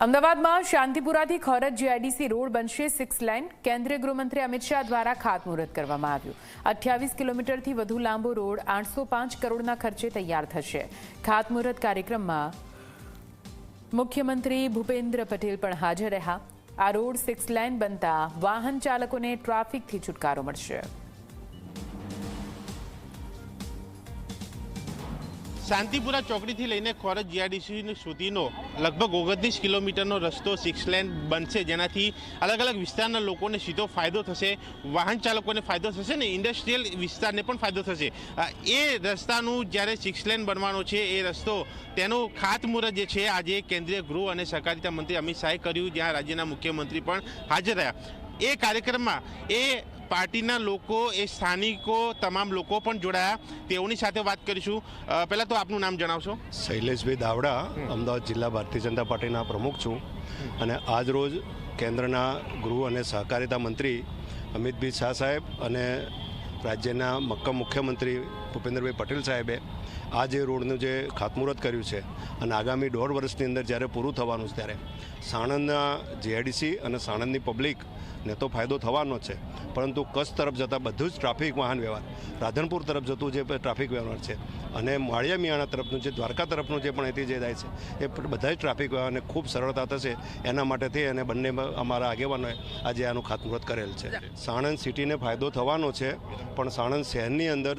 અમદાવાદમાં શાંતિપુરાથી Khoraj GIDC road બનશે 6 lane. કેન્દ્રીય ગૃહમંત્રી અમિત શાહ દ્વારા ખાતમુહૂર્ત કરવામાં આવ્યું। 28 કિલોમીટરથી વધુ લાંબો રોડ 805 કરોડના ખર્ચે તૈયાર થશે। ખાતમુહૂર્ત કાર્યક્રમમાં મુખ્યમંત્રી ભૂપેન્દ્ર પટેલ પણ હાજર રહ્યા। આ રોડ 6 લેન બનતા વાહન ચાલકોને ટ્રાફિકથી છુટકારો મળશે। શાંતિપુરા ચોકડીથી લઈને ખોરજ જીઆઈડીસી સુધીનો લગભગ 29 કિલોમીટરનો રસ્તો 6 લેન બનશે, જેનાથી અલગ અલગ વિસ્તારના લોકોને સીધો ફાયદો થશે, વાહન ચાલકોને ફાયદો થશે ને ઇન્ડસ્ટ્રીયલ વિસ્તારને પણ ફાયદો થશે। એ રસ્તાનું જ્યારે 6 લેન બનવાનો છે એ રસ્તો તેનું ખાતમુહૂર્ત જે છે આજે કેન્દ્રીય ગૃહ અને સહકારિતા મંત્રી અમિત શાહે કર્યું, જ્યાં રાજ્યના મુખ્યમંત્રી પણ હાજર રહ્યા। એ કાર્યક્રમમાં એ પાર્ટીના લોકો, એ સ્થાનિકો, તમામ લોકો પણ જોડાયા। તેઓની સાથે વાત કરીશું। પહેલાં તો આપનું નામ જણાવશો। શૈલેષભાઈ દાવડા, અમદાવાદ જિલ્લા ભારતીય જનતા પાર્ટીના પ્રમુખ છું અને આજ રોજ કેન્દ્રના ગૃહ અને સહકારિતા મંત્રી અમિતભાઈ શાહ સાહેબ અને રાજ્યના મક્કમ મુખ્યમંત્રી ભૂપેન્દ્રભાઈ પટેલ સાહેબે આ જે રોડનું જે ખાતમુહૂર્ત કર્યું છે અને આગામી 1.5 વર્ષની અંદર જ્યારે પૂરું થવાનું છે ત્યારે સાણંદના જીઆઈડીસી અને સાણંદની પબ્લિકને તો ફાયદો થવાનો છે, પરંતુ કચ્છ તરફ જતાં બધું જ ટ્રાફિક વાહન વ્યવહાર, રાધનપુર તરફ જતું જે ટ્રાફિક વ્યવહાર છે અને માળિયા મિયાણા તરફનું જે દ્વારકા તરફનું જે પણ અહીંથી જે જાય છે એ બધા જ ટ્રાફિક વ્યવહારને ખૂબ સરળતા થશે। એના માટે થઈ અને બંને અમારા આગેવાનોએ આજે આનું ખાતમુહૂર્ત કરેલ છે। સાણંદ સિટીને ફાયદો થવાનો છે, પણ સાણંદ શહેરની અંદર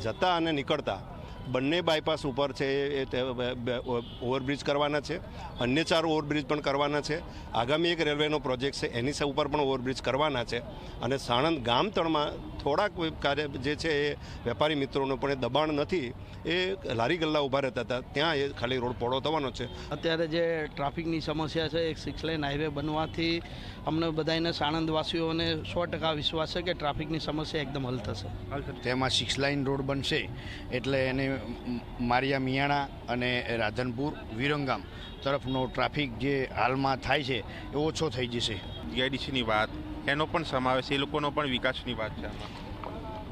જતા અને નીકળતા બંને બાયપાસ ઉપર છે એ ઓવરબ્રિજ કરવાના છે, અન્ય 4 ઓવરબ્રિજ પણ કરવાના છે। આગામી એક રેલવેનો પ્રોજેક્ટ છે એની ઉપર પણ ઓવરબ્રિજ કરવાના છે અને સાણંદ ગામ તળમાં થોડાક કાર્ય જે છે એ વેપારી મિત્રોનો પણ એ દબાણ નથી, એ લારી ગલ્લા ઊભા રહેતા હતા, ત્યાં એ ખાલી રોડ પહોળો થવાનો છે। અત્યારે જે ટ્રાફિકની સમસ્યા છે, એક 6 લેન હાઈવે બનવાથી અમને બધાને સાણંદવાસીઓને 100% વિશ્વાસ છે કે ટ્રાફિકની સમસ્યા એકદમ હલ થશે। તેમાં 6 લાઇન રોડ બનશે એટલે એને માળિયા મિયાણા અને રાધનપુર વિરંગામ તરફનો ટ્રાફિક જે હાલમાં થાય છે એ ઓછો થઈ જશે। જીઆઈડીસીની વાત, એનો પણ સમાવેશ, એ લોકોનો પણ વિકાસની વાત છે।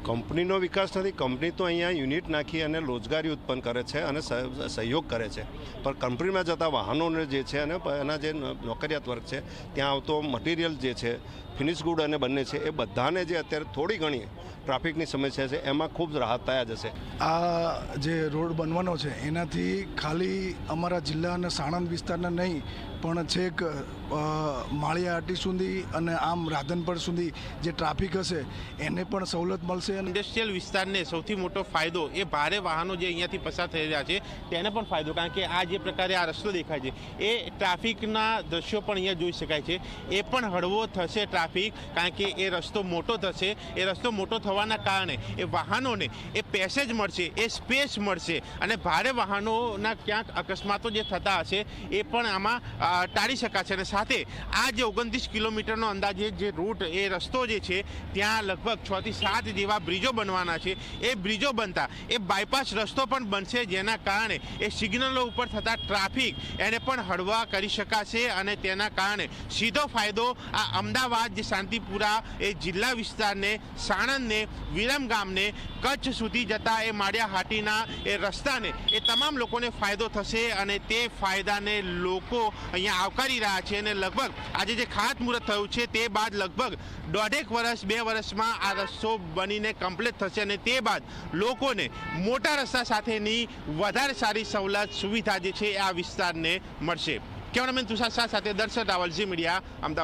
કંપનીનો વિકાસ નથી, કંપની તો અહીંયા યુનિટ નાખી અને રોજગારી ઉત્પન્ન કરે છે અને સહયોગ કરે છે, પણ કંપનીમાં જતા વાહનોને જે છે અને એના જે નોકરિયાત વર્ગ છે ત્યાં આવતો મટીરિયલ જે છે, ફિનિશ ગુડ અને બંને છે, એ બધાને જે અત્યારે થોડી ઘણી ટ્રાફિકની સમસ્યા છે એમાં ખૂબ રાહત થયા જશે। આ જે રોડ બનવાનો છે એનાથી ખાલી અમારા જિલ્લા અને સાણંદ વિસ્તારના નહીં પણ છેક માળિયા હાટી સુધી અને આમ રાધનપર સુધી જે ટ્રાફિક હશે એને પણ સવલત મળશે। ઇન્ડસ્ટ્રીયલ વિસ્તારને સૌથી મોટો ફાયદો એ ભારે વાહનો જે અહીંયાથી પસાર થઈ રહ્યા છે તેને પણ ફાયદો, કારણ કે આ જે પ્રકારે આ રસ્તો દેખાય છે એ ટ્રાફિકના દ્રશ્યો પણ અહીંયા જોઈ શકાય છે, એ પણ હળવો થશે ટ્રાફિક, કારણ કે એ રસ્તો મોટો થશે। એ રસ્તો મોટો થવાના કારણે એ વાહનોને એ પેસેજ મળશે, એ સ્પેસ મળશે અને ભારે વાહનોના ક્યાંક અકસ્માતો જે થતા હશે એ પણ આમાં ટાળી શકાશે। અને સાથે આ જે 29 કિલોમીટરનો અંદાજે જે રૂટ, એ રસ્તો જે છે ત્યાં લગભગ 6 થી 7 જેવા બ્રિજો બનવાના છે। એ બ્રિજો બનતા એ બાયપાસ રસ્તો પણ બનશે, જેના કારણે એ સિગ્નલો ઉપર થતા ટ્રાફિક એને પણ હળવા કરી શકાશે અને તેના કારણે સીધો ફાયદો આ અમદાવાદ જે શાંતિપુરા એ જિલ્લા વિસ્તારને, સાણંદને, વિરમગામને, કચ્છ સુધી જતા એ માળિયા હાટીના એ રસ્તાને એ તમામ લોકોને ફાયદો થશે અને તે ફાયદાને લોકો અહીંયા આવકારી રહ્યા છે। અને લગભગ આજે જે ખાતમુહૂર્ત થયું છે તે બાદ લગભગ 1.5 વર્ષ 2 વર્ષમાં આ રસ્તો બનીને કમ્પ્લીટ થશે અને તે બાદ લોકોને મોટા રસ્તા સાથેની વધારે સારી સવલત, સુવિધા જે છે આ વિસ્તારને મળશે। કેમેરામેન તુષાર શાહ સાથે દર્શક રાવલ, ઝી મીડિયા, અમદાવાદ।